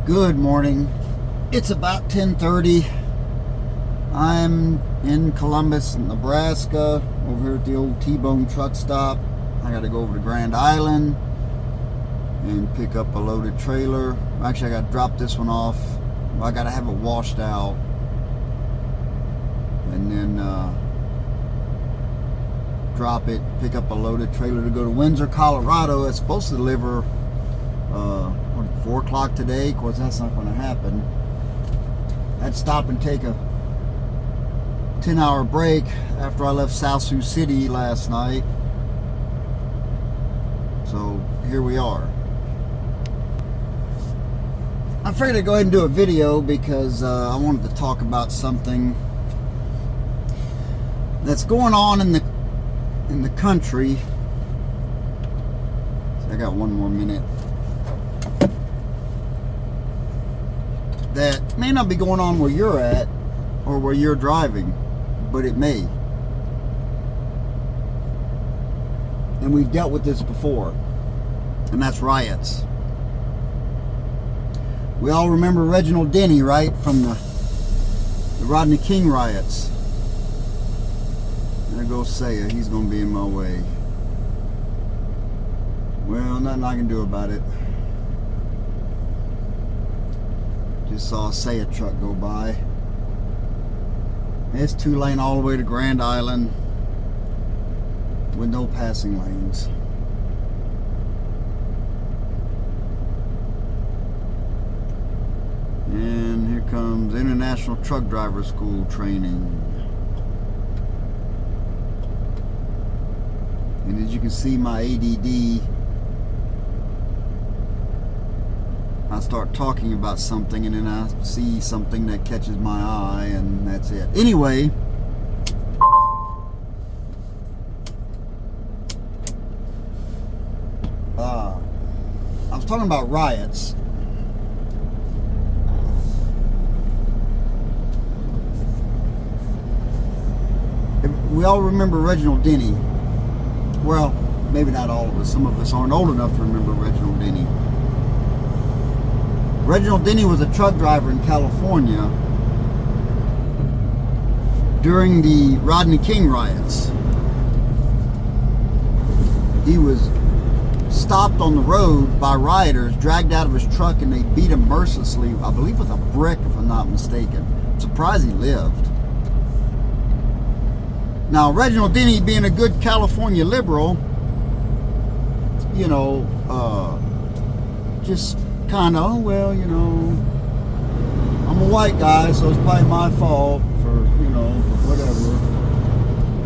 Good morning. It's about 10:30. I'm in Columbus, Nebraska, over here at the old T-Bone truck stop. I got to go over to Grand Island and pick up a loaded trailer. Actually, I got to drop this one off. I got to have it washed out, and then drop it, pick up a loaded trailer to go to Windsor, Colorado. It's supposed to deliver 4 o'clock today. Of course, that's not going to happen. I had to stop and take a 10-hour break after I left South Sioux City last night. So here we are. I figured I'd go ahead and do a video because I wanted to talk about something that's going on in the country. So I got one more minute. That may not be going on where you're at or where you're driving, but it may. And we've dealt with this before, and that's riots. We all remember Reginald Denny, right, from the Rodney King riots. There goes Saya. He's going to be in my way. Well, nothing I can do about it. Just saw a Saya truck go by. It's 2-lane all the way to Grand Island with no passing lanes. And here comes International Truck Driver School training. And as you can see, my ADD, I start talking about something and then I see something that catches my eye and that's it. Anyway, I was talking about riots. We all remember Reginald Denny. Well, maybe not all of us. Some of us aren't old enough to remember Reginald Denny. Reginald Denny was a truck driver in California during the Rodney King riots. He was stopped on the road by rioters, dragged out of his truck, and they beat him mercilessly, I believe with a brick, if I'm not mistaken. I'm surprised he lived. Now, Reginald Denny, being a good California liberal, you know, just kind of, well, you know, I'm a white guy, so it's probably my fault for, you know, whatever.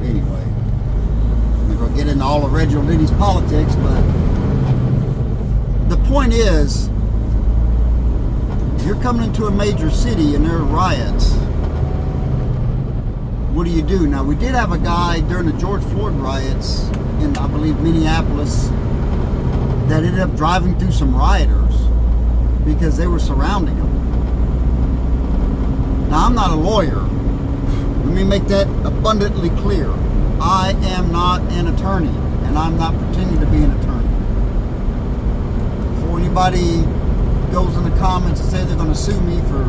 Anyway, I'm not going to get into all of Reginald Denny's politics, but the point is, you're coming into a major city and there are riots. What do you do? Now, we did have a guy during the George Floyd riots in, I believe, Minneapolis that ended up driving through some rioters because they were surrounding him. Now, I'm not a lawyer. Let me make that abundantly clear. I am not an attorney, and I'm not pretending to be an attorney. Before anybody goes in the comments and says they're going to sue me for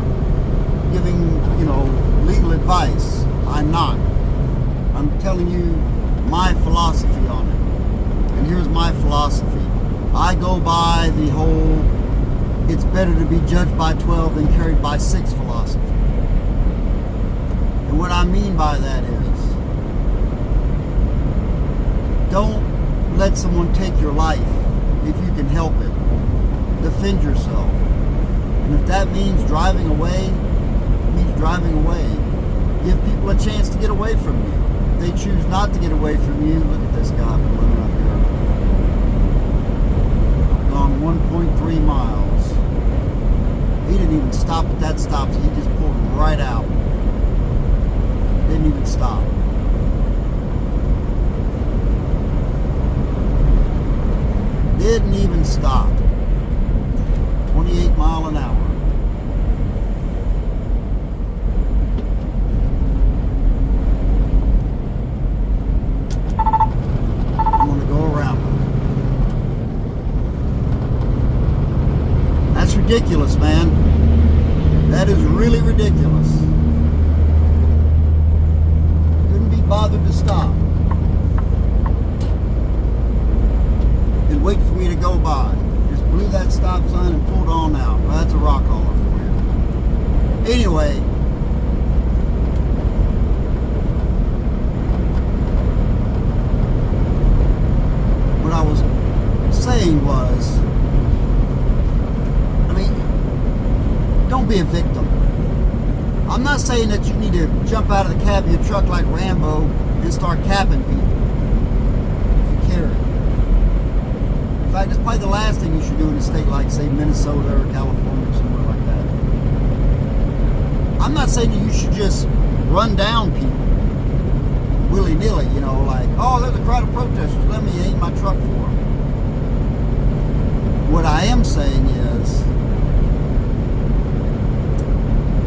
giving, you know, legal advice, I'm not. I'm telling you my philosophy on it. And here's my philosophy. I go by the whole it's better to be judged by 12 than carried by 6 philosophy. And what I mean by that is, don't let someone take your life if you can help it. Defend yourself. And if that means driving away, it means driving away. Give people a chance to get away from you. If they choose not to get away from you, look at this guy pulling out here. Gone 1.3 miles. He didn't even stop at that stop, so he just pulled right out. Didn't even stop. Didn't even stop. 28 miles an hour. I'm going to go around him. That's ridiculous, man. man. That is really ridiculous. Couldn't be bothered to stop and wait for me to go by. Just blew that stop sign and pulled on out. Well, that's a rock hauler for you. Anyway, what I was saying was, don't be a victim. I'm not saying that you need to jump out of the cab of your truck like Rambo and start capping people if you carry. In fact, it's probably the last thing you should do in a state like, say, Minnesota or California or somewhere like that. I'm not saying that you should just run down people willy-nilly, like, oh, there's a crowd of protesters, let me aim my truck for them. What I am saying is,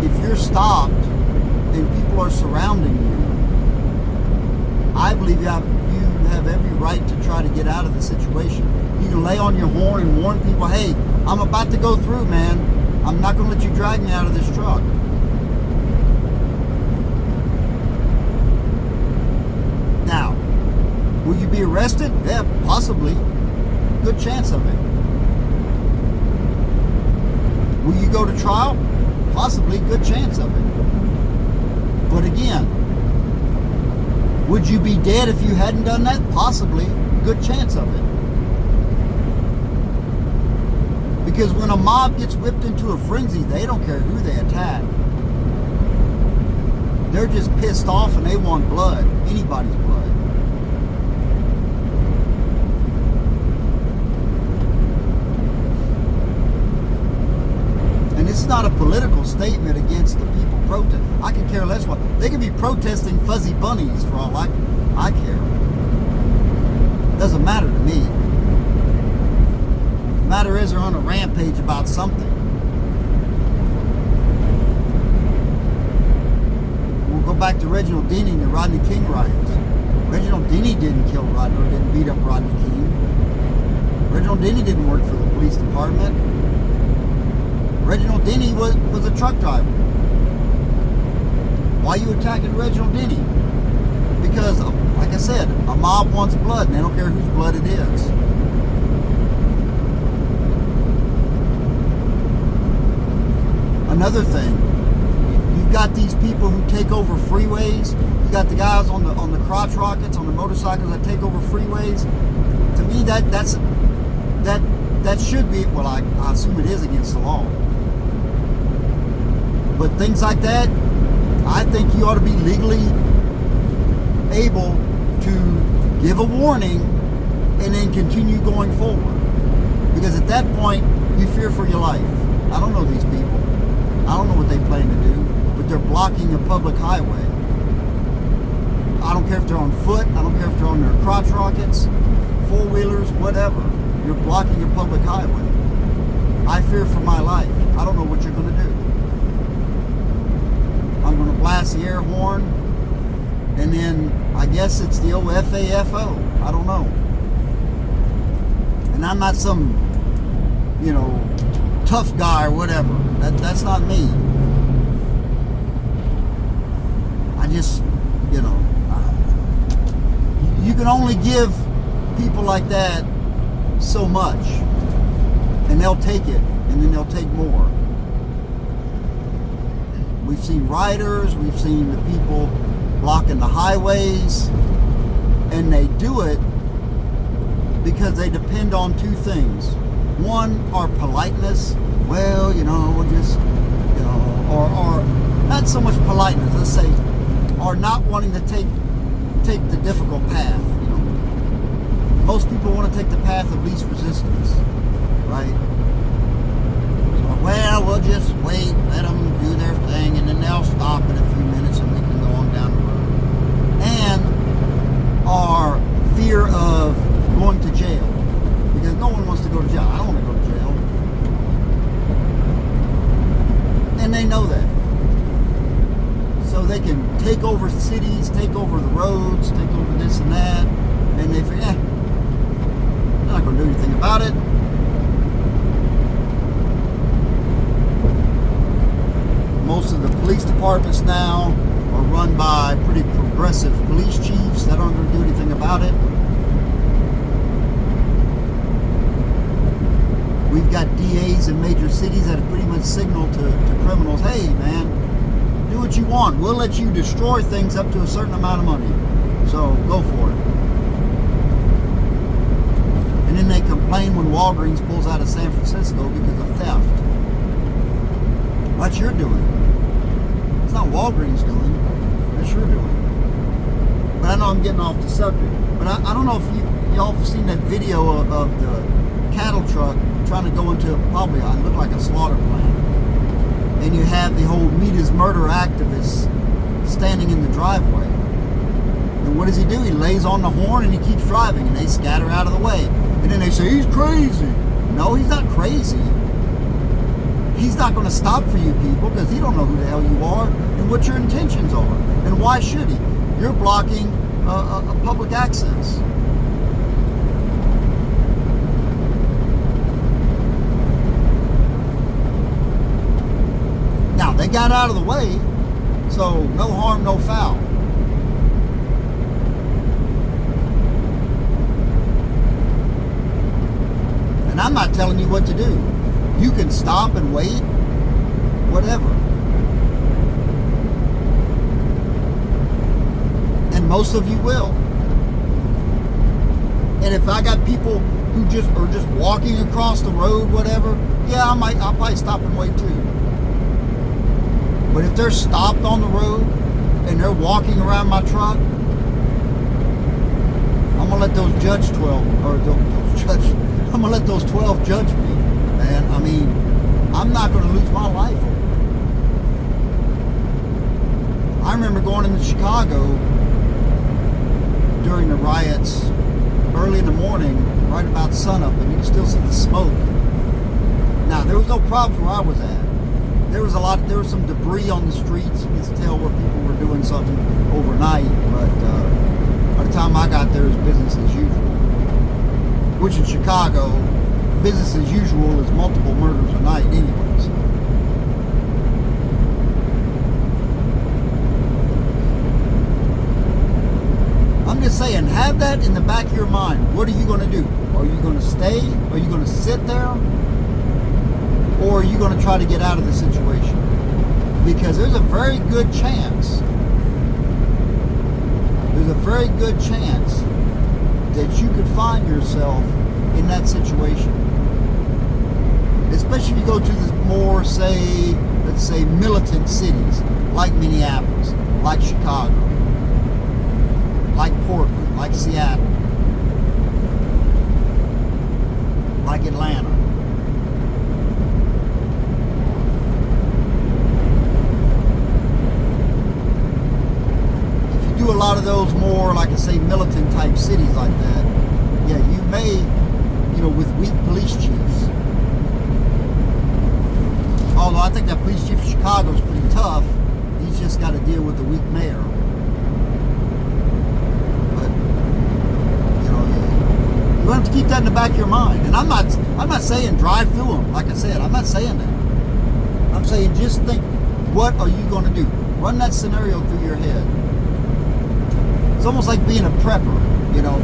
if you're stopped and people are surrounding you, I believe you have every right to try to get out of the situation. You can lay on your horn and warn people, hey, I'm about to go through, man. I'm not going to let you drag me out of this truck. Now, will you be arrested? Yeah, possibly. Good chance of it. Will you go to trial? Possibly, good chance of it. But again, would you be dead if you hadn't done that? Possibly, good chance of it. Because when a mob gets whipped into a frenzy, they don't care who they attack. They're just pissed off and they want blood, anybody's blood. And it's not a political statement against the people protesting. I could care less what. They could be protesting fuzzy bunnies for all I care. Doesn't matter to me. The matter is they're on a rampage about something. We'll go back to Reginald Denny and the Rodney King riots. Reginald Denny didn't kill Rodney, or didn't beat up Rodney King. Reginald Denny didn't work for the police department. Reginald Denny was a truck driver. Why are you attacking Reginald Denny? Because, like I said, a mob wants blood and they don't care whose blood it is. Another thing, you've got these people who take over freeways. You got the guys on the crotch rockets, on the motorcycles that take over freeways. To me, that should be, well, I assume it is against the law. But things like that, I think you ought to be legally able to give a warning and then continue going forward. Because at that point, you fear for your life. I don't know these people. I don't know what they plan to do, but they're blocking a public highway. I don't care if they're on foot. I don't care if they're on their crotch rockets, four-wheelers, whatever. You're blocking a public highway. I fear for my life. I don't know what you're going to do. I'm going to blast the air horn, and then I guess it's the old FAFO. I don't know. And I'm not some, tough guy or whatever. That's not me. I just, you can only give people like that so much, and they'll take it, and then they'll take more. We've seen rioters, we've seen the people blocking the highways, and they do it because they depend on two things. One, our politeness. Well, we'll just, or not so much politeness, let's say, or not wanting to take the difficult path. Most people want to take the path of least resistance, right? So, well, we'll just wait, let them do their thing, and then they'll stop in a few minutes and we can go on down the road. And our fear of going to jail, because no one wants to go to jail. I don't want to go to jail. And they know that. So they can take over cities, take over the roads, take over this and that, and they figure, they're not going to do anything about it. police departments now are run by pretty progressive police chiefs that aren't going to do anything about it. We've got DAs in major cities that have pretty much signaled to criminals, hey man, do what you want. We'll let you destroy things up to a certain amount of money. So go for it. And then they complain when Walgreens pulls out of San Francisco because of theft. What you're doing. It's not Walgreens doing. That's you're doing. But I know I'm getting off the subject. But I don't know if y'all have seen that video of the cattle truck trying to go into probably it looked like a slaughter plant. And you have the whole Meat is Murder activists standing in the driveway. And what does he do? He lays on the horn and he keeps driving and they scatter out of the way. And then they say, he's crazy. No, he's not crazy. He's not going to stop for you people because he don't know who the hell you are and what your intentions are. And why should he? You're blocking a public access. Now, they got out of the way, so no harm, no foul. And I'm not telling you what to do. You can stop and wait, whatever. And most of you will. And if I got people who just are just walking across the road, whatever, yeah, I'll probably stop and wait too. But if they're stopped on the road and they're walking around my truck, I'm gonna let those judge 12 or those judge. I'm gonna let those 12 judge me, man. I mean, I'm not gonna lose my life. I remember going into Chicago during the riots early in the morning, right about sunup, and you can still see the smoke. Now, there was no problems where I was at. There was some debris on the streets. You could tell where people were doing something overnight, but by the time I got there, it was business as usual. Which in Chicago, business as usual is multiple murders a night anyways. I'm just saying, have that in the back of your mind. What are you going to do? Are you going to stay? Are you going to sit there? Or are you going to try to get out of the situation? Because there's a very good chance, that you could find yourself in that situation. Especially if you go to the more, let's say, militant cities, like Minneapolis, like Chicago, like Portland, like Seattle, like Atlanta. A lot of those more, like I say, militant type cities like that, yeah, you may, with weak police chiefs. Although I think that police chief of Chicago is pretty tough. He's just got to deal with the weak mayor. But you have to keep that in the back of your mind. And I'm not saying drive through them. Like I said, I'm not saying that. I'm saying just think, what are you going to do? Run that scenario through your head. It's almost like being a prepper.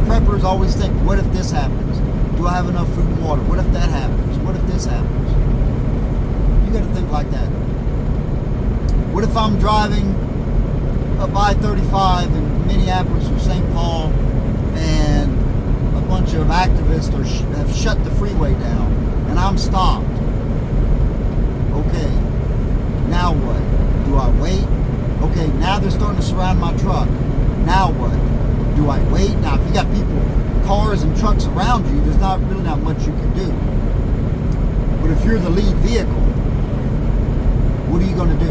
Preppers always think, what if this happens? Do I have enough food and water? What if that happens? What if this happens? You got to think like that. What if I'm driving up I-35 in Minneapolis or St. Paul and a bunch of activists have shut the freeway down and I'm stopped? Okay, now what? Do I wait? Okay, now they're starting to surround my truck. Now what? Do I wait? Now, if you got people, cars and trucks around you, there's not much you can do. But if you're the lead vehicle, what are you going to do?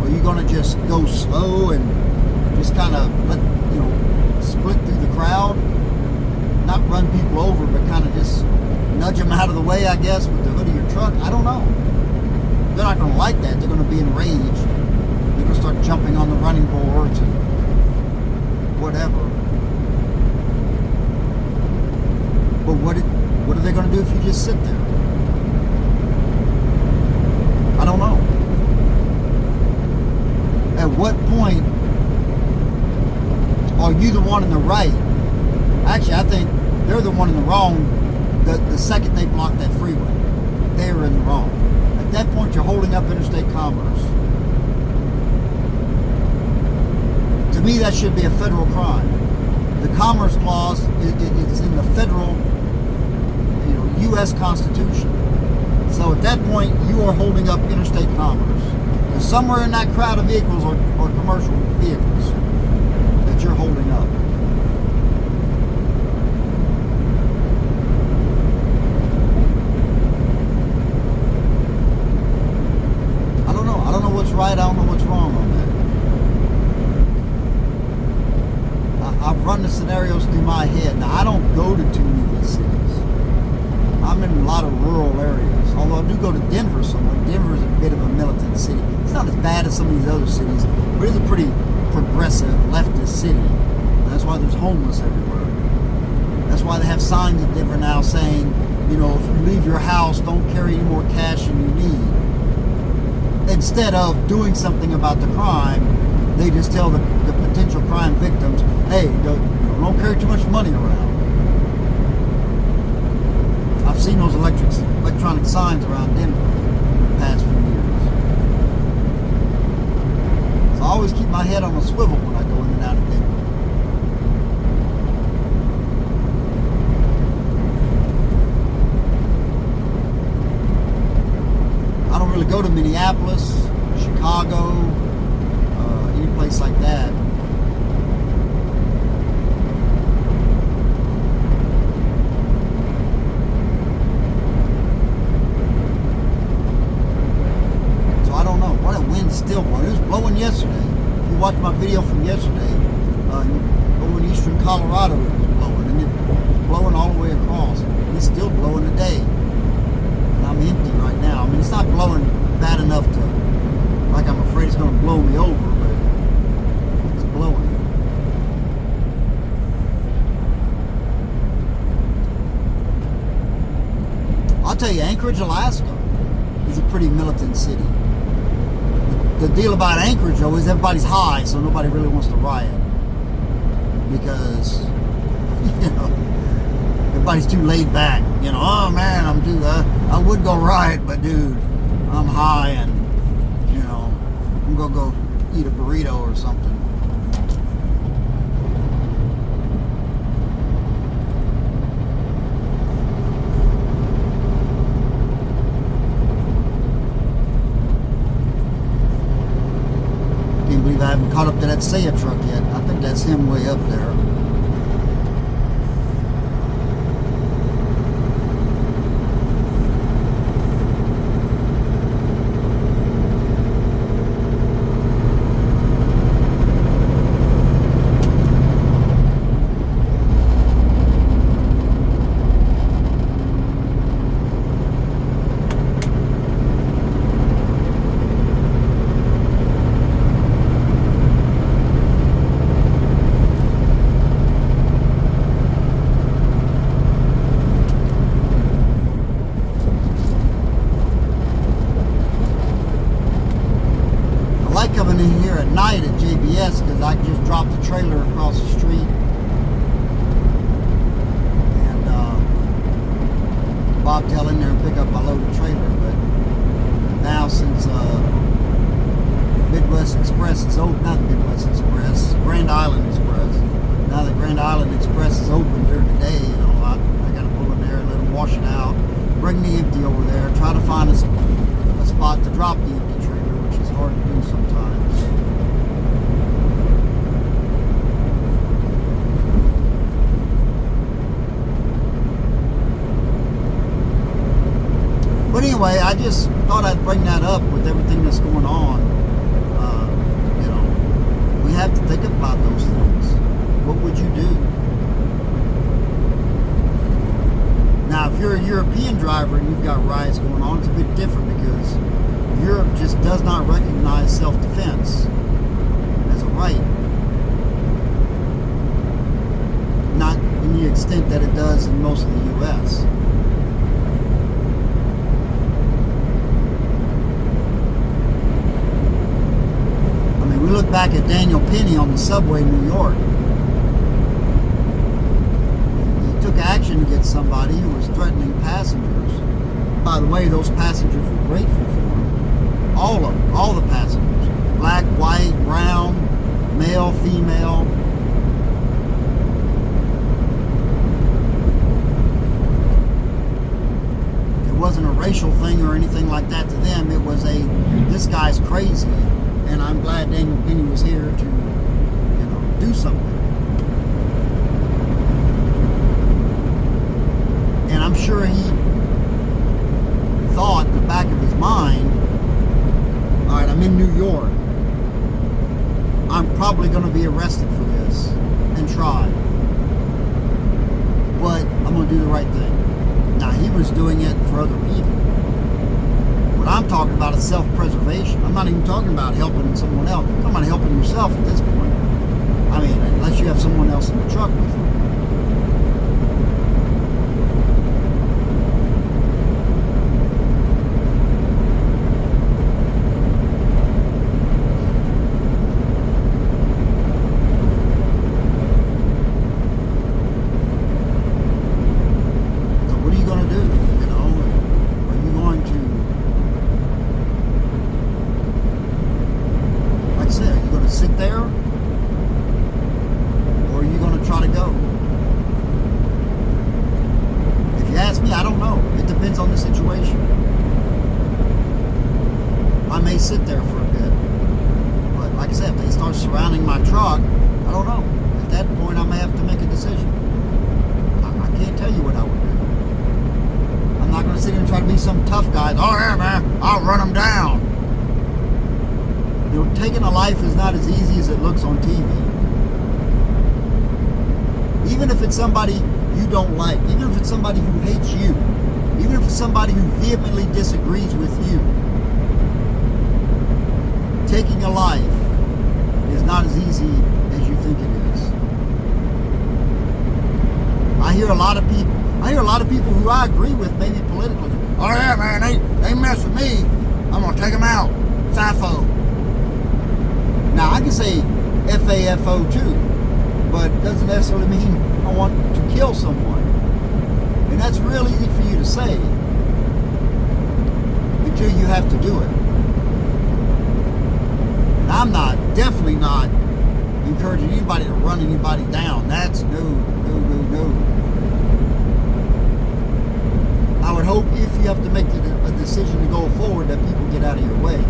Are you going to just go slow and just kind of split through the crowd? Not run people over, but kind of just nudge them out of the way, I guess, with the hood of your truck? I don't know. They're not going to like that. They're going to be enraged. They're going to start jumping on the running boards and whatever. But what are they going to do if you just sit there? I don't know. one in the right. Actually, I think they're the one in the wrong the second they block that freeway. They are in the wrong. At that point, you're holding up interstate commerce. To me, that should be a federal crime. The Commerce Clause is in the federal, U.S. Constitution. So at that point, you are holding up interstate commerce. There's somewhere in that crowd of vehicles or commercial vehicles that you're holding up. I don't know. I don't know what's right. I don't know what's wrong on that. I've run the scenarios through my head. Now, I don't go to too many cities. I'm in a lot of rural areas. Although I do go to Denver somewhere. Denver is a bit of a militant city. It's not as bad as some of these other cities, but it's a pretty progressive leftist city. And that's why there's homeless everywhere. That's why they have signs in Denver now saying, if you leave your house, don't carry any more cash than you need. Instead of doing something about the crime, they just tell the potential crime victims, hey, don't carry too much money around. I've seen those electronic signs around Denver in the past few years. So I always keep my head on a swivel when I go in and out of Denver. I don't really go to Minneapolis, Chicago, any place like that. Still blowing. It was blowing yesterday. If you watch my video from yesterday, over in eastern Colorado, it was blowing, and it was blowing all the way across. And it's still blowing today. And I'm empty right now. I mean, it's not blowing bad enough to, like I'm afraid it's going to blow me over, but it's blowing. I'll tell you, Anchorage, Alaska is a pretty militant city. The deal about Anchorage, though, is everybody's high, so nobody really wants to riot. Because, everybody's too laid back. Oh man, I would go riot, but dude, I'm high and, I'm going to go eat a burrito or something. I haven't caught up to that Saya truck yet. I think that's him way up there. Coming in here at night at JBS because I just dropped the trailer across the street and bobtail in there and pick up my loaded trailer. But now since Midwest Express is open, not Midwest Express, Grand Island Express. Now that Grand Island Express is open during the day, I got to pull in there and let them wash it out, bring the empty over there, try to find a spot to drop the empty trailer, which is hard to do sometimes. But anyway, I just thought I'd bring that up with everything that's going on. We have to think about those things. What would you do? Now, if you're a European driver and you've got riots going on, it's a bit different because Europe just does not recognize self-defense as a right. Not in the extent that it does in most of the U.S. I mean, we look back at Daniel Penny on the subway in New York. action against somebody who was threatening passengers. By the way, those passengers were grateful for him. All of them, all the passengers. Black, white, brown, male, female. It wasn't a racial thing or anything like that to them. It was a, this guy's crazy, and I'm glad Daniel Penny was here to, do something. And I'm sure he thought in the back of his mind, all right, I'm in New York. I'm probably going to be arrested for this and tried. But I'm going to do the right thing. Now, he was doing it for other people. What I'm talking about is self-preservation. I'm not even talking about helping someone else. I'm talking about helping yourself at this point. I mean, unless you have someone else in the truck with you. Sit there, or are you going to try to go? If you ask me, I don't know. It depends on the situation. I may sit there for a bit, but like I said, if they start surrounding my truck, I don't know. At that point, I may have to make a decision. I can't tell you what I would do. I'm not going to sit here and try to be some tough guy. Oh yeah, man, I'll run them down. Taking a life is not as easy as it looks on TV. Even if it's somebody you don't like, even if it's somebody who hates you, even if it's somebody who vehemently disagrees with you, taking a life is not as easy as you think it is. I hear a lot of people who I agree with, maybe politically. Oh yeah, man, they mess with me. I'm gonna take them out. FAFO. Now, I can say FAFO too, but it doesn't necessarily mean I want to kill someone. And that's real easy for you to say until you have to do it. And I'm definitely not encouraging anybody to run anybody down. That's no. I would hope if you have to make a decision to go forward that people get out of your way.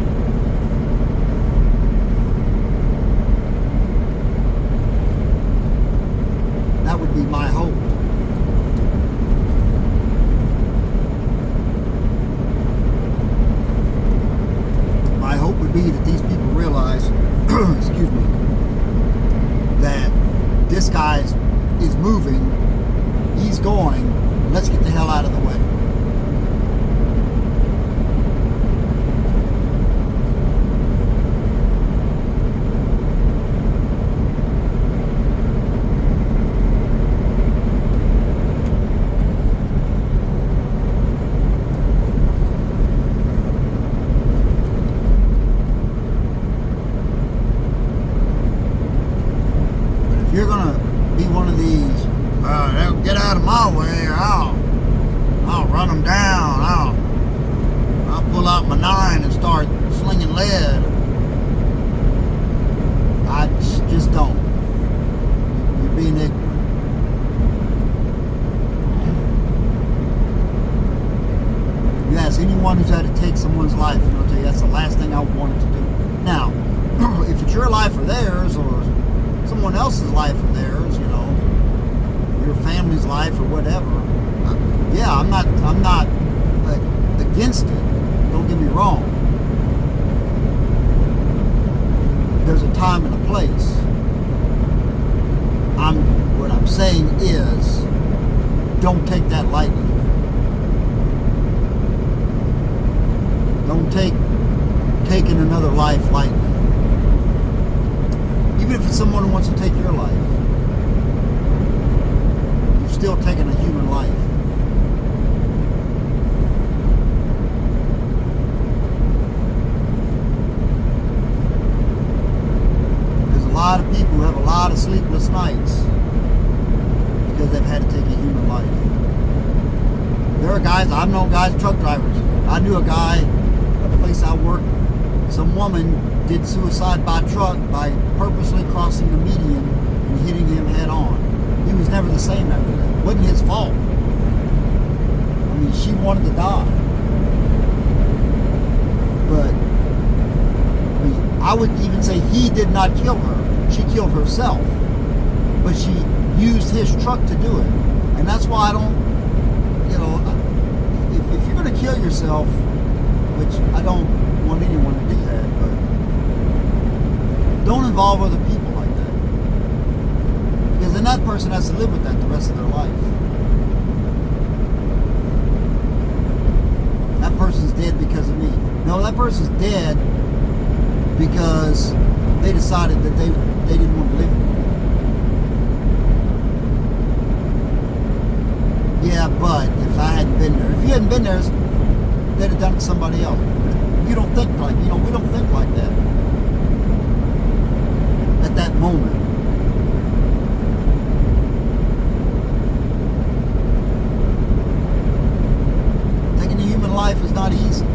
That would be my hope. My hope would be that these people realize, excuse me, that this guy is moving, he's going, let's get the hell out of the way. If you're gonna be one of these, get out of my way, or I'll run them down. I'll pull out my 9 and start slinging lead. I just don't. You're being ignorant. You ask anyone who's had to take someone's life, and they'll tell you that's the last thing I wanted to do. Now, if it's your life or theirs, or someone else's life or theirs, your family's life or whatever. Yeah, I'm not against it. Don't get me wrong. There's a time and a place. What I'm saying is, don't take that lightly. Don't take taking another life lightly. Even if it's someone who wants to take your life, you've still taken a human life. There's a lot of people who have a lot of sleepless nights because they've had to take a human life. There are guys, I've known guys, truck drivers. I knew a guy at a place I worked, some woman did suicide by truck by purposely crossing the median and hitting him head on. He was never the same after that. It wasn't his fault. I mean, she wanted to die. But I mean, I would even say he did not kill her. She killed herself. But she used his truck to do it. And that's why I don't, if you're going to kill yourself, which I don't want anyone to do that, but don't involve other people like that. Because then that person has to live with that the rest of their life. That person's dead because of me. No, that person's dead because they decided that they didn't want to live anymore. Yeah, but if I hadn't been there, if you hadn't been there, they'd have done it to somebody else. You don't think like, we don't think like that at that moment. Taking a human life is not easy.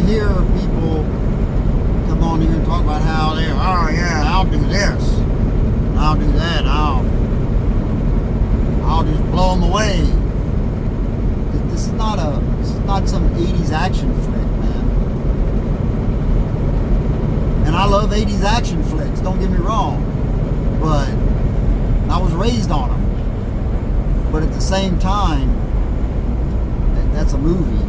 Hear people come on here and talk about how they're, oh yeah, I'll do this, and I'll do that, I'll just blow them away. This is not some 80s action flick, man. And I love 80s action flicks, don't get me wrong, but I was raised on them. But at the same time, that's a movie.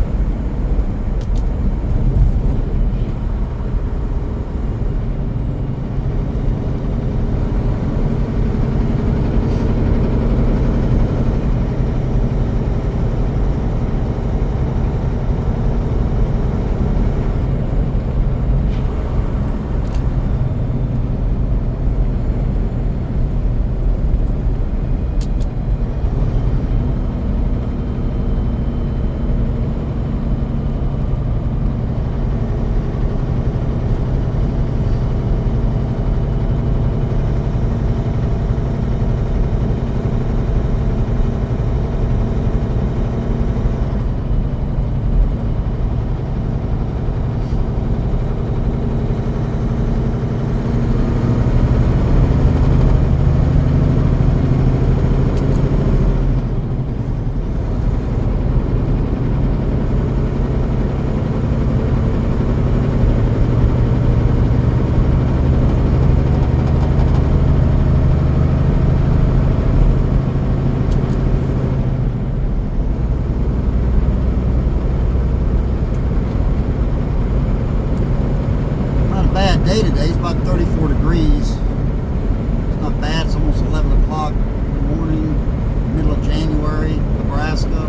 Day today, it's about 34 degrees. It's not bad. It's almost 11 o'clock in the morning, middle of January, Nebraska.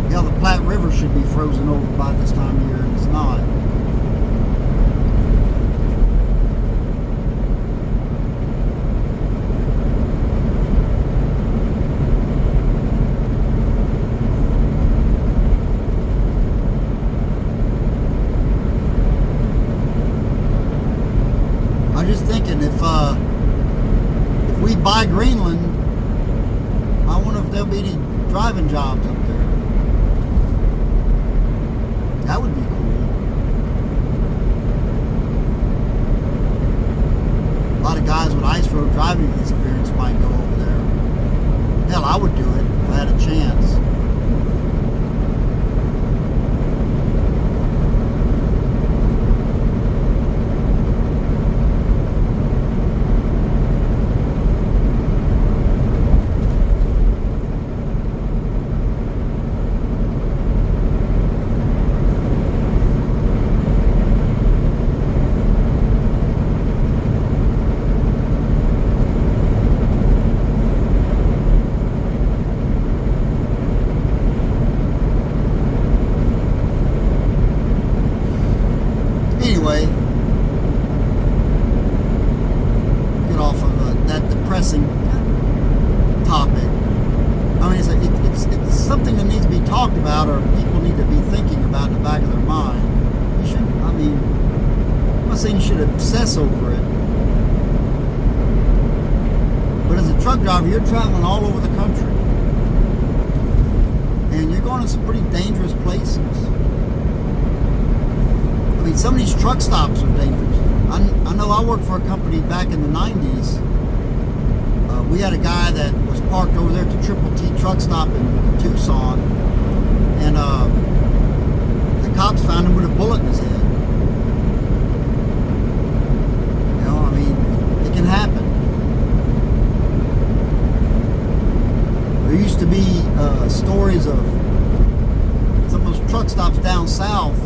Yeah, the Platte River should be frozen over by this time of year, and it's not. I'm just thinking, if we buy Greenland, I wonder if there'll be any driving jobs up there. That would be cool. A lot of guys with ice road driving experience might go over there. Hell, I would do it if I had a chance. for it. But as a truck driver, you're traveling all over the country. And you're going to some pretty dangerous places. I mean, some of these truck stops are dangerous. I know I worked for a company back in the 90s. We had a guy that was parked over there at the Triple T truck stop in Tucson. And the cops found him with a bullet in his head. You know, I mean, it can happen. There used to be stories of some of those truck stops down south,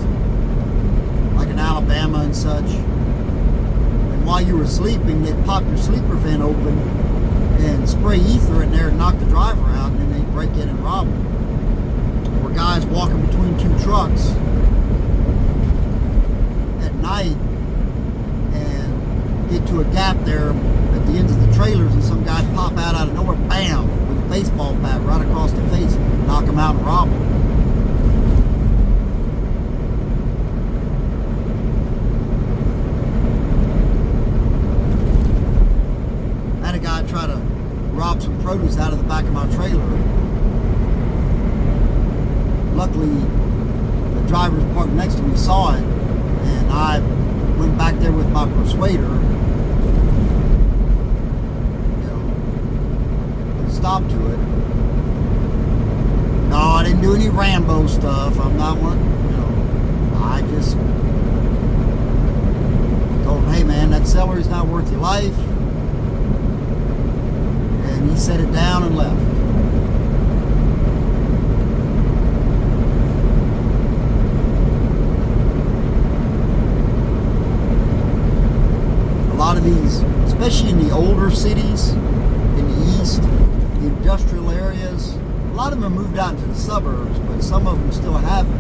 like in Alabama and such. And while you were sleeping, they'd pop your sleeper vent open and spray ether in there and knock the driver out, and then they'd break in and rob them. Or guys walking between two trucks at night and get to a gap there at the ends of the trailers, and some guy pop out of nowhere, bam, with a baseball bat right across the face, knock them out and rob them. I had a guy try to rob some produce out of the back of my trailer. Luckily, the driver parked next to me saw it, and I went back there with my persuader. Stop to it. No, I didn't do any Rambo stuff. I'm not one, you know. I just told him, hey man, that celery's not worth your life. And he set it down and left. A lot of these, especially in the older cities in the east, the industrial areas, a lot of them moved out into the suburbs, but some of them still haven't.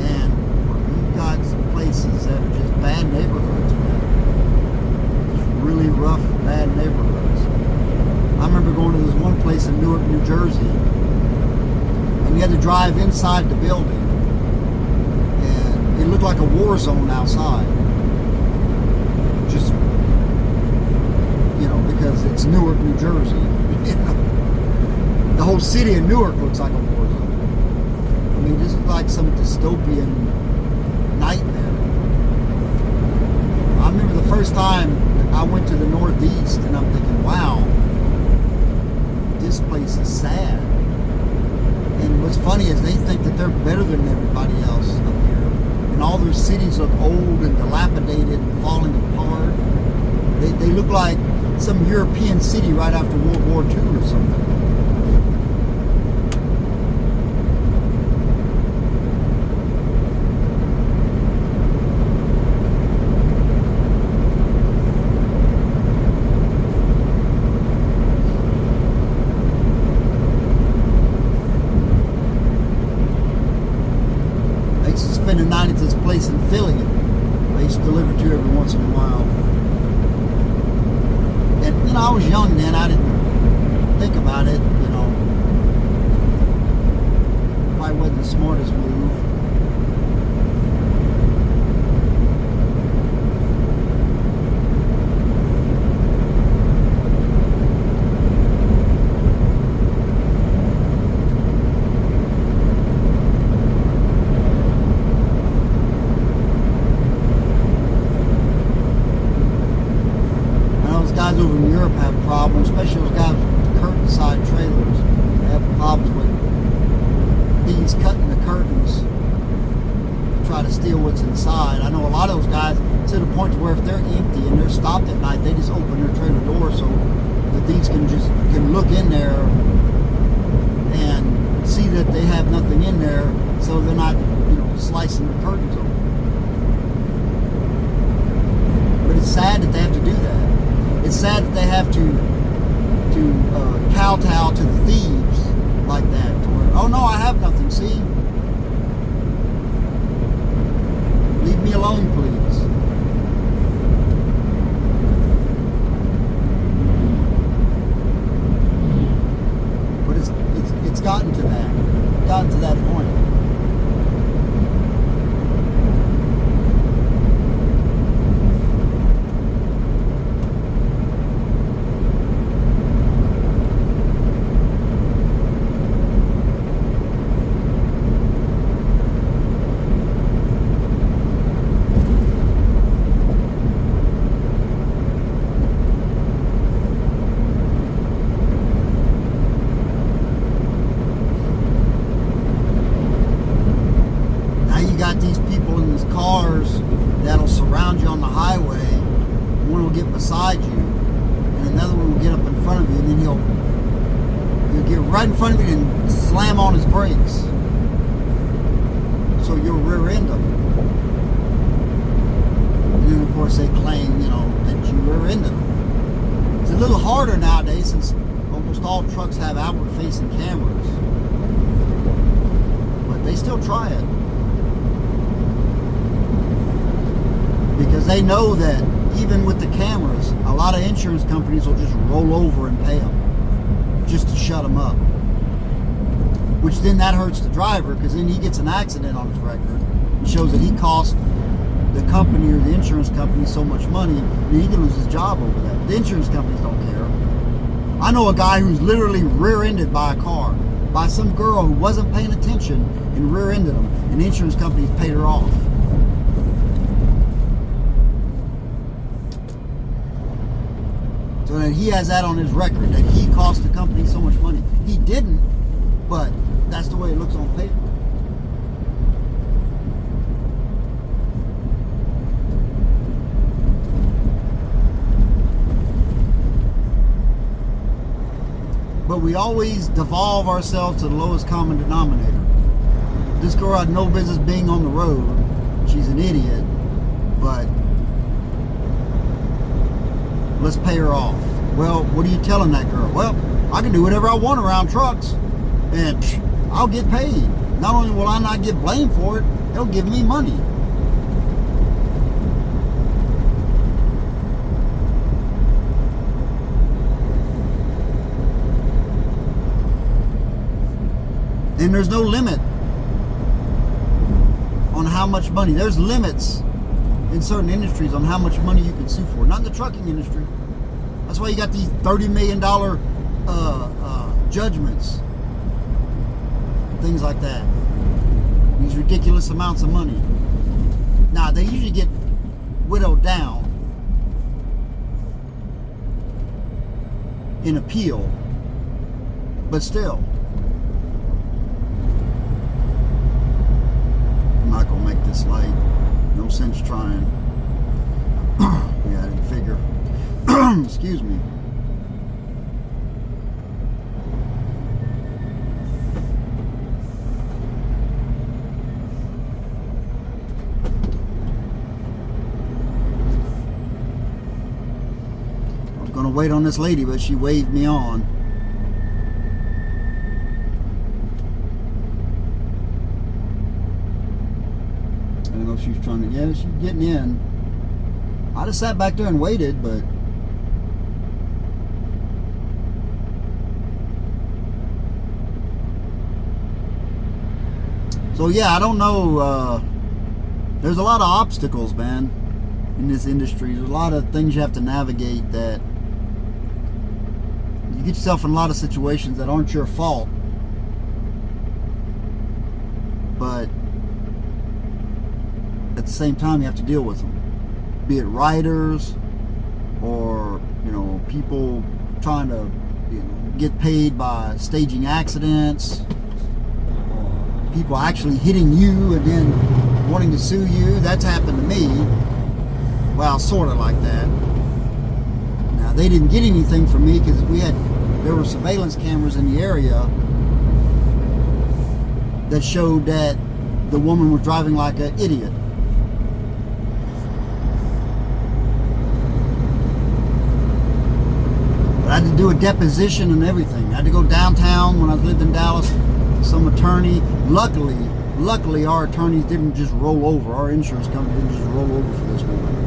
And you've got some places that are just bad neighborhoods, man. Just really rough, bad neighborhoods. I remember going to this one place in Newark, New Jersey, and you had to drive inside the building, and it looked like a war zone outside. Just, you know, because it's Newark, New Jersey. You know? The whole city of Newark looks like a war zone. I mean, this is like some dystopian nightmare. I remember the first time I went to the Northeast, and I'm thinking, wow, this place is sad. And what's funny is they think that they're better than everybody else up here. And all their cities look old and dilapidated and falling apart. They look like some European city right after World War II or something. I used to spend a night at this place in Philly. I used to deliver to every once in a while. And, you know, I was young then. I didn't think about it, you know. Probably wasn't the smartest move. Guys over in Europe have problems, especially those guys with curtain side trailers. They have problems with thieves cutting the curtains to try to steal what's inside. I know a lot of those guys, to the point where if they're empty and they're stopped at night, they just open their trailer door so the thieves can look in there and see that they have nothing in there, so they're not, you know, slicing their curtains open. But it's sad that they have to do that. It's sad that they have to kowtow to the thieves like that. To where, oh no, I have nothing. See, leave me alone, please. But it's gotten to that point. beside you, and another one will get up in front of you, and then he'll get right in front of you and slam on his brakes. So you'll rear end them. And then of course they claim, that you rear ended them. It's a little harder nowadays since almost all trucks have outward facing cameras. But they still try it. Because they know that even with the cameras, a lot of insurance companies will just roll over and pay them just to shut them up. Which then that hurts the driver, because then he gets an accident on his record. It shows that he cost the company or the insurance company so much money that he can lose his job over that. The insurance companies don't care. I know a guy who's literally rear-ended by a car, by some girl who wasn't paying attention and rear-ended him, and the insurance companies paid her off. So that he has that on his record, that he cost the company so much money. He didn't, but that's the way it looks on paper. But we always devolve ourselves to the lowest common denominator. This girl had no business being on the road. She's an idiot, but let's pay her off. Well, what are you telling that girl? Well, I can do whatever I want around trucks, and I'll get paid. Not only will I not get blamed for it, they'll give me money. And there's no limit on how much money. There's limits in certain industries on how much money you can sue for. Not in the trucking industry. That's why you got these $30 million judgments. Things like that. These ridiculous amounts of money. Now, they usually get whittled down in appeal. But still. I'm not going to make this light. No sense trying. Yeah, I didn't figure. Excuse me. I was going to wait on this lady, but she waved me on. I don't know if she was trying to, yeah, she's getting in. I just sat back there and waited, but so yeah, I don't know. There's a lot of obstacles, man, in this industry. There's a lot of things you have to navigate that you get yourself in a lot of situations that aren't your fault, but at the same time you have to deal with them. Be it riders or people trying to get paid by staging accidents, or people actually hitting you and then wanting to sue you. That's happened to me. Well, sort of like that. Now, they didn't get anything from me because there were surveillance cameras in the area that showed that the woman was driving like an idiot. I had to do a deposition and everything. I had to go downtown when I lived in Dallas to some attorney. Luckily, our attorneys didn't just roll over. Our insurance company didn't just roll over for this woman.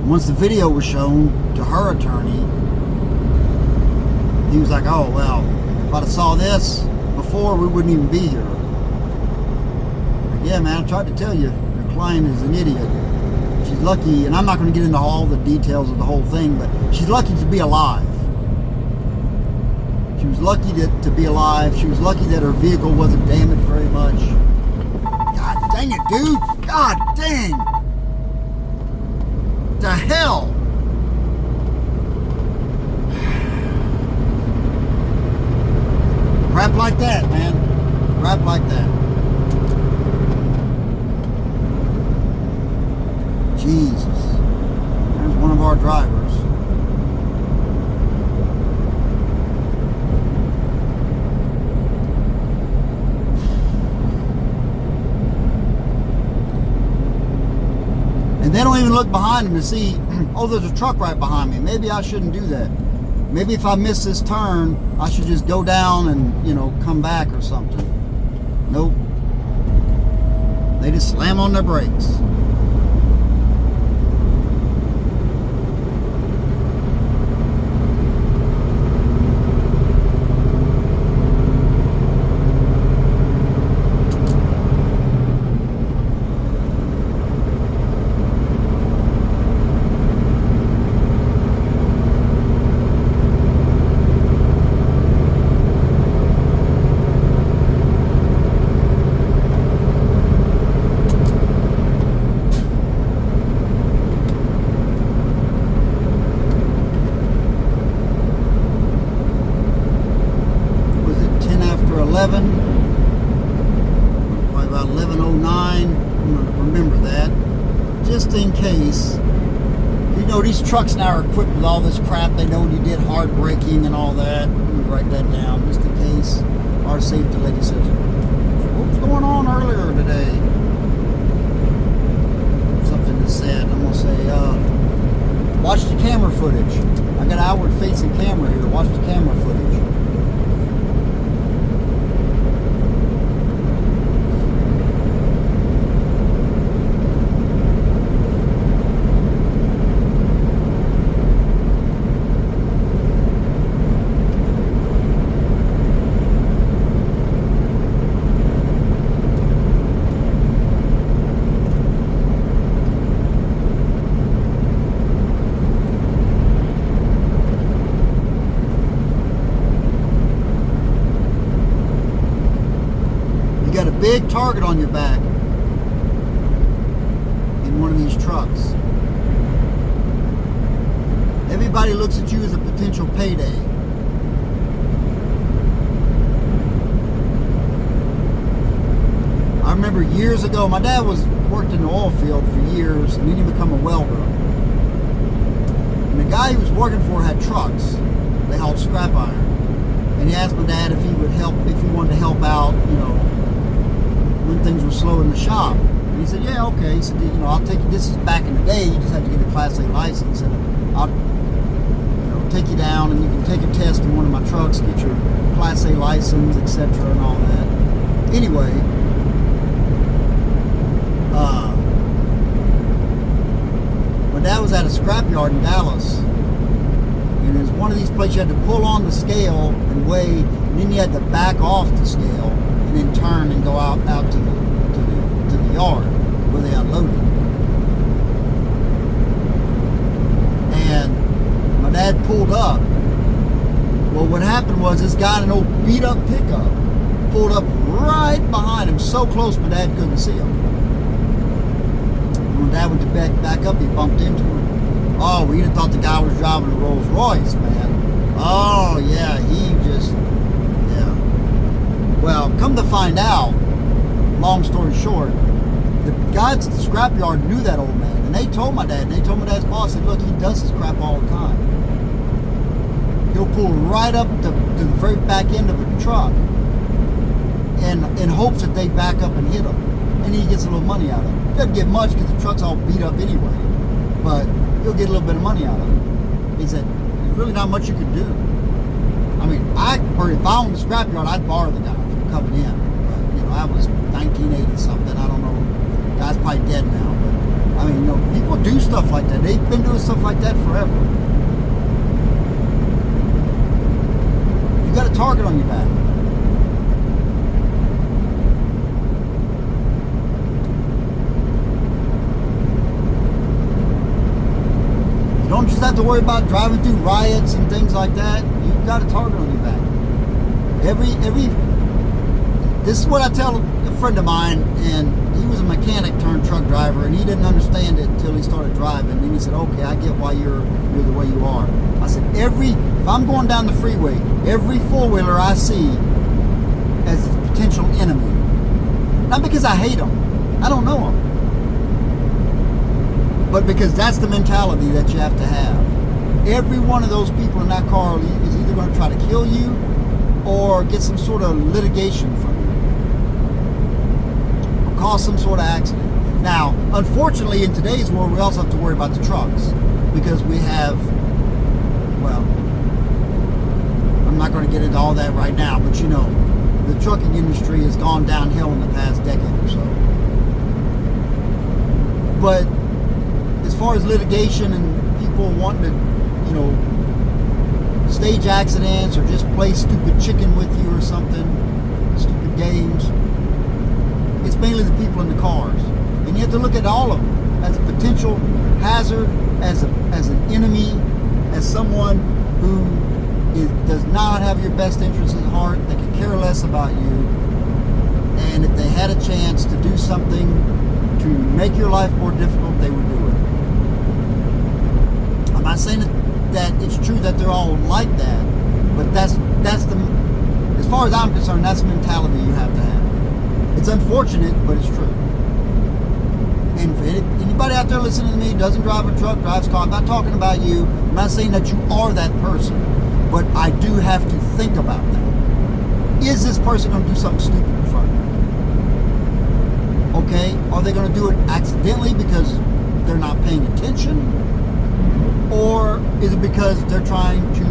Once the video was shown to her attorney, he was like, oh, well, if I'd have saw this before, we wouldn't even be here. Like, yeah, man, I tried to tell you, your client is an idiot. She's lucky, and I'm not going to get into all the details of the whole thing, but she's lucky to be alive. She was lucky to be alive. She was lucky that her vehicle wasn't damaged very much. God dang it, dude. God dang. The hell? like that, man. Rap like that. Jesus. There's one of our drivers. And they don't even look behind them to see, oh, there's a truck right behind me. Maybe I shouldn't do that. Maybe if I miss this turn, I should just go down and, you know, come back or something. Nope. They just slam on their brakes. Probably about 11:09. I'm going to remember that just in case. You know, these trucks now are equipped with all this crap. They know you did hard braking and all that. Let me write that down just in case our safety lady says, what was going on earlier today? Something is said. I'm going to say, watch the camera footage. I got an outward facing camera here. Watch the camera footage. You got a big target on your back in one of these trucks. Everybody looks at you as a potential payday. I remember years ago, my dad worked in the oil field for years and then he became a welder. And the guy he was working for had trucks. They hauled scrap iron. And he asked my dad if he would help, if he wanted to help out, you know, when things were slow in the shop. And he said, yeah, okay. He said, you know, I'll take you, this is back in the day, you just had to get a Class A license, and I'll, you know, take you down and you can take a test in one of my trucks, get your Class A license, etc. and all that. Anyway, my dad was at a scrapyard in Dallas, and it was one of these places you had to pull on the scale and weigh, and then you had to back off the scale and then turn and go out to the yard where they unloaded. And my dad pulled up. Well, what happened was this guy in an old beat up pickup pulled up right behind him, so close my dad couldn't see him. And when Dad went to back up, he bumped into him. Oh, we'd have thought the guy was driving a Rolls Royce, man. Oh yeah, he just, yeah. Well, come to find out, long story short, the guys at the scrapyard knew that old man, and they told my dad, and they told my dad's boss, said, look, he does this crap all the time. He'll pull right up to the very back end of a truck and in hopes that they back up and hit him, and he gets a little money out of it. Doesn't get much because the truck's all beat up anyway, but he'll get a little bit of money out of it. He said, there's really not much you can do. I mean, if I owned the scrapyard, I'd borrow the guy from coming in. But, you know, that was 1980 something. I don't know. The guy's probably dead now. But, I mean, you know, people do stuff like that. They've been doing stuff like that forever. You got a target on your back. You don't just have to worry about driving through riots and things like that. You've got a target on your back. This is what I tell a friend of mine, and he was a mechanic turned truck driver, and he didn't understand it until he started driving. And he said, okay, I get why you're the way you are. I said, if I'm going down the freeway, every four-wheeler I see potential enemy. Not because I hate them. I don't know them. But because that's the mentality that you have to have. Every one of those people in that car is either going to try to kill you or get some sort of litigation from you. Or cause some sort of accident. Now, unfortunately, in today's world, we also have to worry about the trucks. Because we have, well, I'm not going to get into all that right now, but you know, the trucking industry has gone downhill in the past decade or so. But as far as litigation and people wanting to, you know, stage accidents or just play stupid chicken with you or something, stupid games, it's mainly the people in the cars. And you have to look at all of them as a potential hazard, as an enemy, as someone who does not have your best interests at heart. They could care less about you. And if they had a chance to do something to make your life more difficult, they would do it. I'm not saying that it's true that they're all like that, but that's the, as far as I'm concerned, that's the mentality you have to have. It's unfortunate, but it's true. And for anybody out there listening to me who doesn't drive a truck, drives a car, I'm not talking about you. I'm not saying that you are that person, but I do have to think about that. Is this person going to do something stupid in front of me? Okay, are they going to do it accidentally because they're not paying attention? Or is it because they're trying to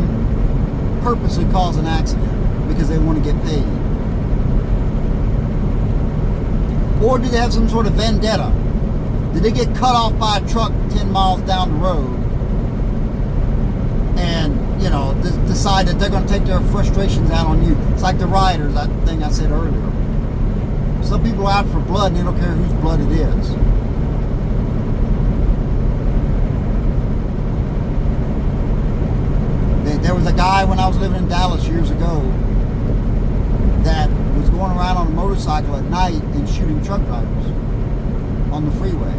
purposely cause an accident because they want to get paid? Or do they have some sort of vendetta? Did they get cut off by a truck 10 miles down the road and, you know, decide that they're going to take their frustrations out on you? It's like the rioters, that thing I said earlier. Some people are out for blood and they don't care whose blood it is. There was a guy when I was living in Dallas years ago that was going around on a motorcycle at night and shooting truck drivers on the freeway.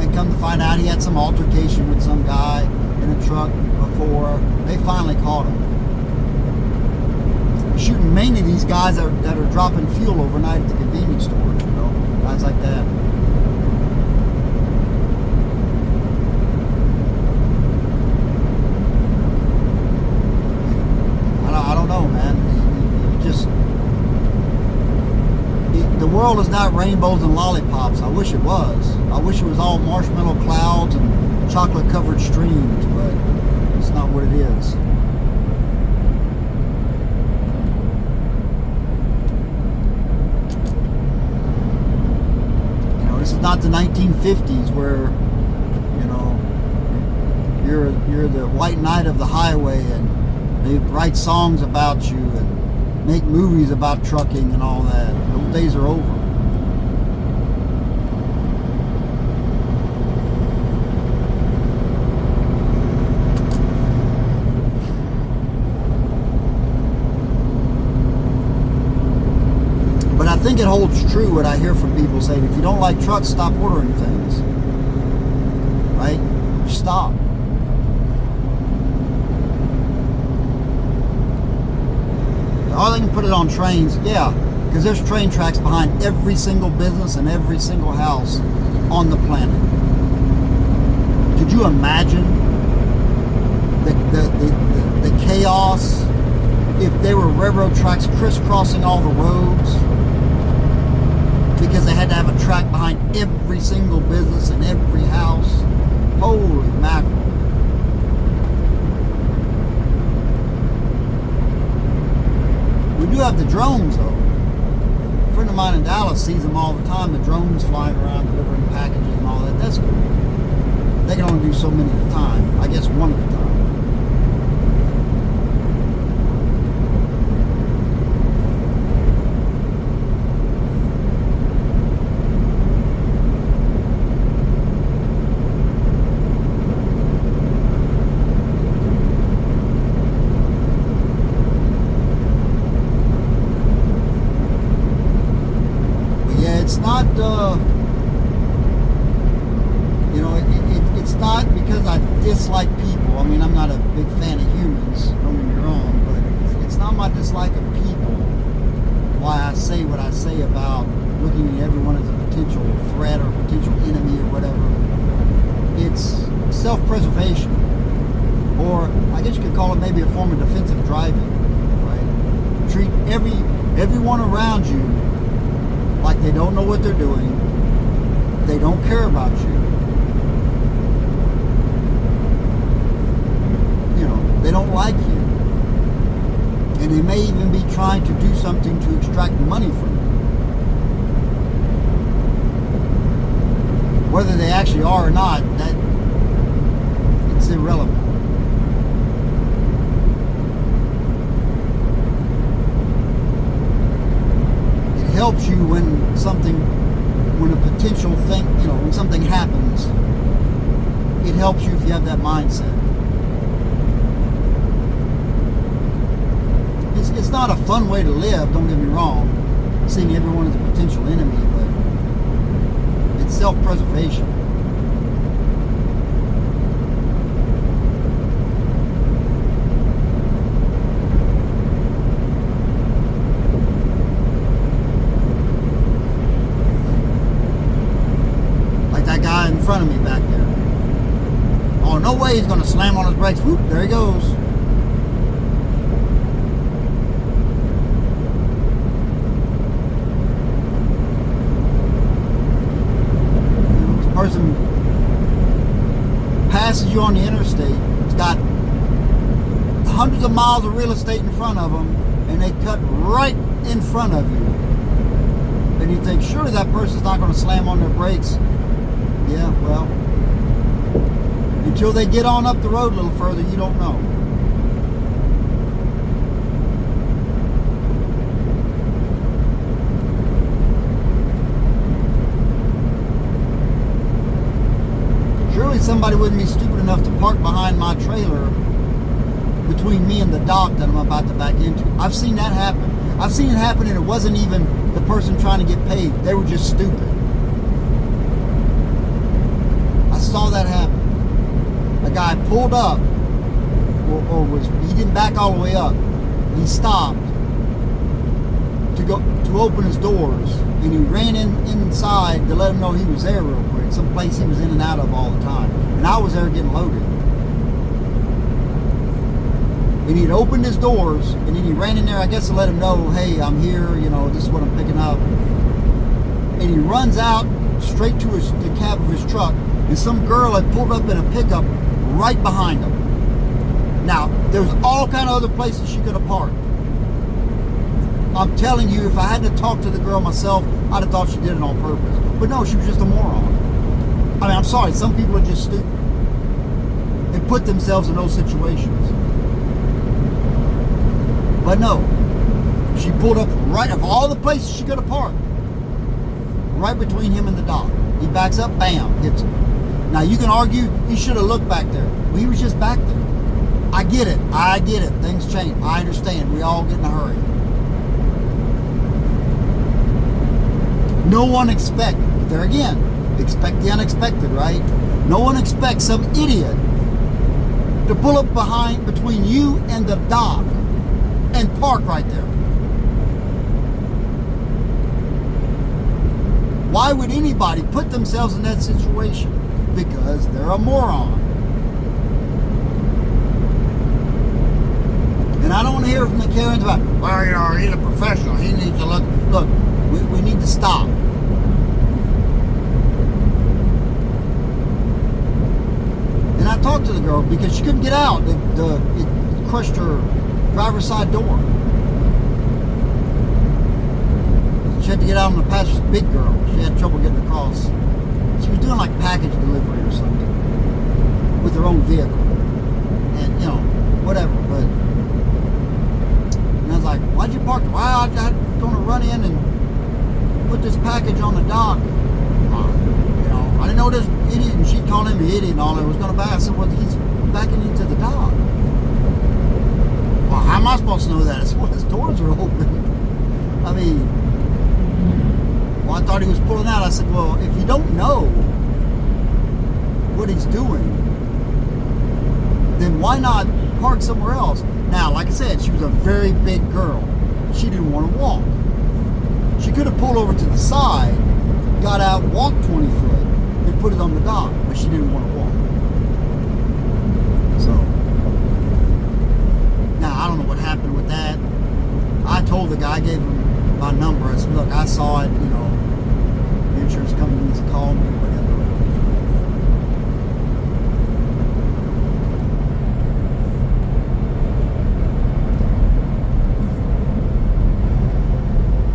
And come to find out he had some altercation with some guy in a truck before. They finally caught him. Shooting mainly these guys that are dropping fuel overnight at the convenience store, you know, guys like that. I don't know, man. The world is not rainbows and lollipops. I wish it was. I wish it was all marshmallow clouds and chocolate covered streams, but it's not what it is. You know, this is not the 1950s where, you know, you're the white knight of the highway and they write songs about you and make movies about trucking and all that. Those days are over. But I think it holds true what I hear from people saying, if you don't like trucks, stop ordering things. Right? Stop. Oh, they can put it on trains. Yeah, because there's train tracks behind every single business and every single house on the planet. Could you imagine the chaos if there were railroad tracks crisscrossing all the roads because they had to have a track behind every single business and every house? Holy mackerel. We do have the drones, though. A friend of mine in Dallas sees them all the time, the drones flying around delivering packages and all that. That's cool. They can only do so many at a time. I guess one at a time. It's not, you know, it's not because I dislike people. I mean, I'm not a big fan of humans, don't get me wrong, but it's not my dislike of people. why I say what I say about looking at everyone as a potential threat or potential enemy or whatever. It's self-preservation, or I guess you could call it maybe a form of defensive driving, right? Treat everyone around you like they don't know what they're doing. They don't care about you. You know, they don't like you. And they may even be trying to do something to extract money from you. Whether they actually are or not, it's irrelevant. It helps you when a potential thing, when something happens, it helps you if you have that mindset. It's not a fun way to live, don't get me wrong, seeing everyone as a potential enemy, but it's self-preservation. Like that guy in front of me back there. Oh, no way he's going to slam on his brakes. Whoop, there he goes. Person passes you on the interstate, it's got hundreds of miles of real estate in front of them, and they cut right in front of you. And you think, surely that person's not going to slam on their brakes. Yeah, well, until they get on up the road a little further, you don't know. Surely somebody wouldn't be stupid enough to park behind my trailer between me and the dock that I'm about to back into. I've seen that happen. I've seen it happen, and it wasn't even the person trying to get paid. They were just stupid. I saw that happen. A guy pulled up, he didn't back all the way up. He stopped to open his doors, and he ran inside to let him know he was there real quick, some place he was in and out of all the time. And I was there getting loaded. And he'd opened his doors, and then he ran in there, I guess, to let him know, hey, I'm here, this is what I'm picking up. And he runs out straight to the cab of his truck, and some girl had pulled up in a pickup right behind him. Now, there's all kind of other places she could have parked. I'm telling you, if I hadn't talked to the girl myself, I'd have thought she did it on purpose. But no, she was just a moron. I mean, I'm sorry, some people are just stupid and put themselves in those situations. But no, she pulled up right of all the places she could have parked, right between him and the dock. He backs up, bam, hits him. Now, you can argue he should have looked back there. Well, he was just back there. I get it. Things change. I understand. We all get in a hurry. No one expect the unexpected, right? No one expects some idiot to pull up between you and the dock and park right there. Why would anybody put themselves in that situation? Because they're a moron. And I don't want to hear from the Karens about, well, he's a professional. He needs to look. Look, we need to stop. And I talked to the girl because she couldn't get out. It crushed her driver's side door. She had to get out on the passenger. Big girl. She had trouble getting across. She was doing like package delivery or something with her own vehicle. And, whatever. But, and I was like, why'd you park? Well, I'm going to run in and put this package on the dock. I didn't know this idiot, and she called him an idiot and all that was going to back. I said, well, he's backing into the dock. Well, how am I supposed to know that? It's when his doors are open. I mean, well, I thought he was pulling out. I said, well, if you don't know what he's doing, then why not park somewhere else? Now, like I said, she was a very big girl. She didn't want to walk. She could have pulled over to the side, got out, walked 20 foot, and put it on the dock, but she didn't want to walk. So, now I don't know what happened with that. I told the guy, I gave him my number. I said, look, I saw it, you know, the insurance company needs to call me, whatever.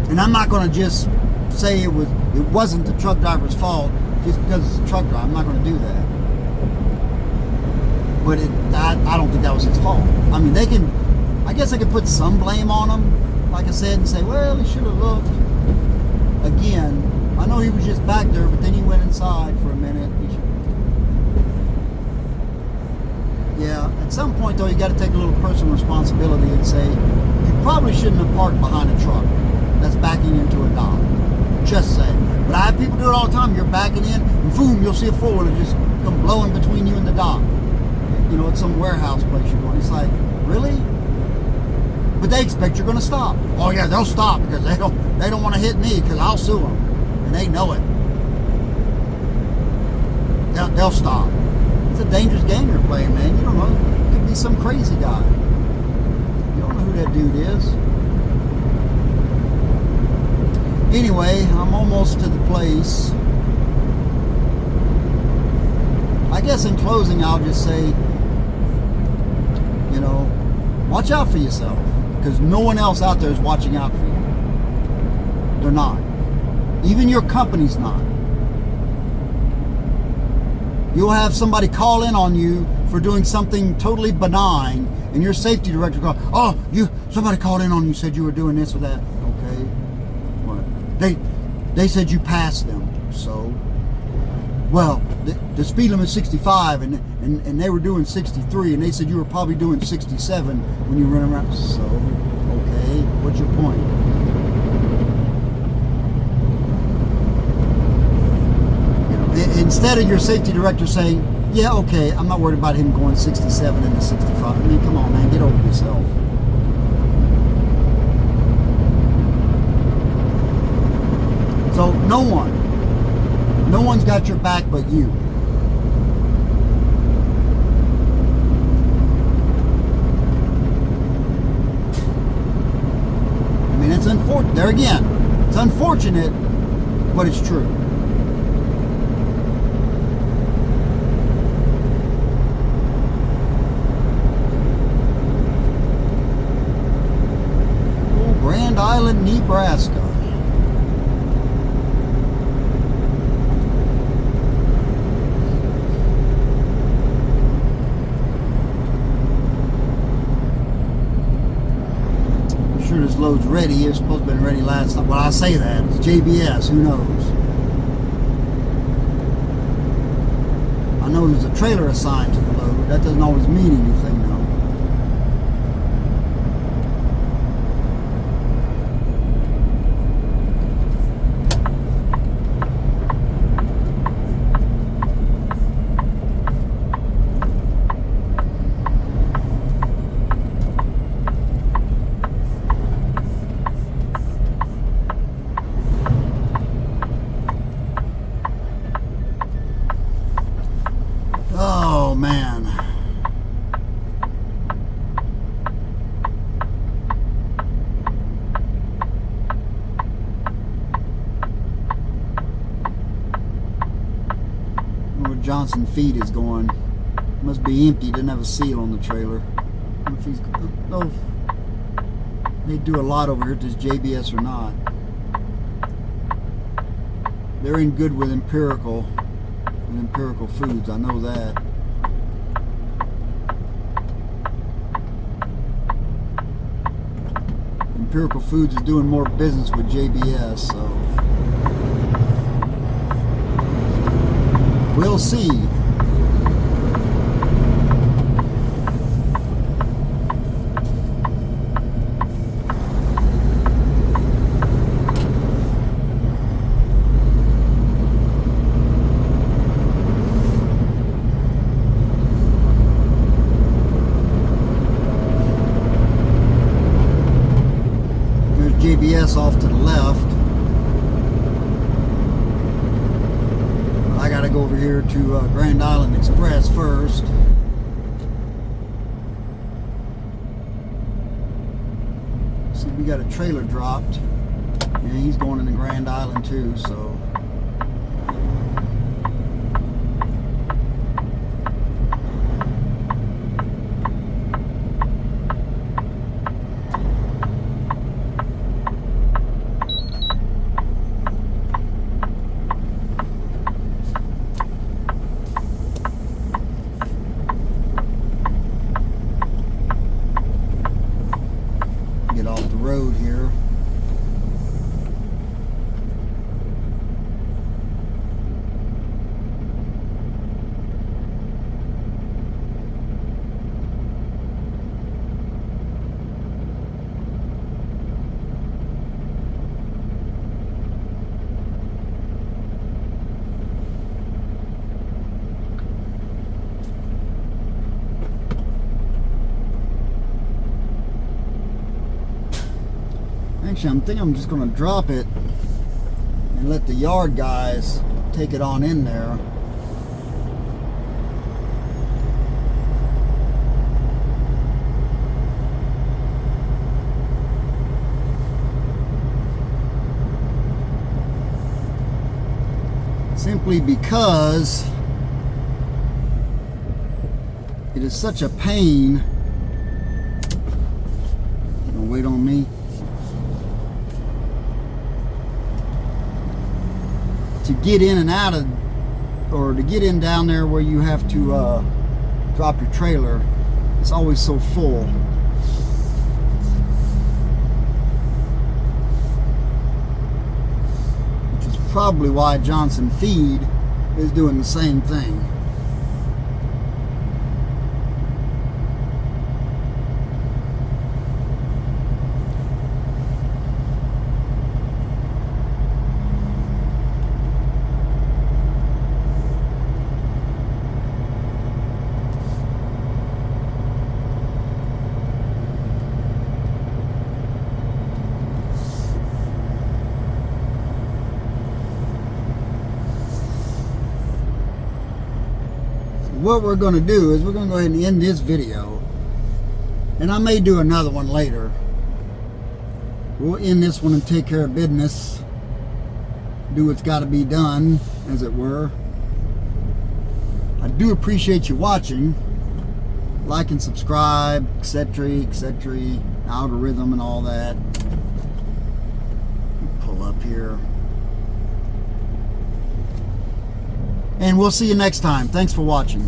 And I'm not going to just say it wasn't the truck driver's fault just because it's a truck driver. I'm not going to do that. But I don't think that was his fault. I mean, I guess they could put some blame on him, like I said, and say, well, he should have looked. Again, I know he was just back there, but then he went inside for a minute. Yeah, at some point, though, you got to take a little personal responsibility and say, you probably shouldn't have parked behind a truck that's backing into a dock. Just saying. But I have people do it all the time. You're backing in, and boom, you'll see a four-wheeler just come blowing between you and the dock. You know, at some warehouse place you're going. It's like, really? But they expect you're going to stop. Oh yeah, they'll stop because they don't want to hit me because I'll sue them, and they know it. They'll stop. It's a dangerous game you're playing, man. You don't know. It could be some crazy guy. You don't know who that dude is. Anyway, I'm almost to the place. I guess in closing, I'll just say, you know, watch out for yourself, because no one else out there is watching out for you. They're not. Even your company's not. You'll have somebody call in on you for doing something totally benign, and your safety director goes, oh, somebody called in on you, said you were doing this or that. Okay. What? They said you passed them, so. Well, the speed limit is 65, and they were doing 63, and they said you were probably doing 67 when you run around. So, okay, what's your point? You know, instead of your safety director saying, yeah, okay, I'm not worried about him going 67 into 65. I mean, come on, man, get over yourself. So, no one's got your back but you. I mean, it's unfortunate. There again, it's unfortunate, but it's true. Oh, Grand Island, Nebraska. This load's ready. It's supposed to have been ready last time. Well, I say that. It's JBS. Who knows? I know there's a trailer assigned to the load. That doesn't always mean anything, though. Oh, man. Where Johnson Feed is going. Must be empty. Doesn't have a seal on the trailer. I don't know if they do a lot over here at this JBS or not. They're in good with Empirical Foods, I know that. Empirical Foods is doing more business with JBS, so we'll see. JBS off to the left. here to Grand Island Express first. See, we got a trailer dropped. Yeah, he's going into Grand Island too, so. Get off the road here. Actually, I'm thinking I'm just going to drop it and let the yard guys take it on in there. Simply because it is such a pain. You gonna wait on me? To get in and out of, or to get in down there where you have to drop your trailer, it's always so full. Which is probably why Johnson Feed is doing the same thing. What we're going to do is we're going to go ahead and end this video, and I may do another one later. We'll end this one and take care of business, do what's got to be done, as it were. I do appreciate you watching. Like and subscribe, etc., etc., algorithm and all that. Pull up here. And we'll see you next time. Thanks for watching.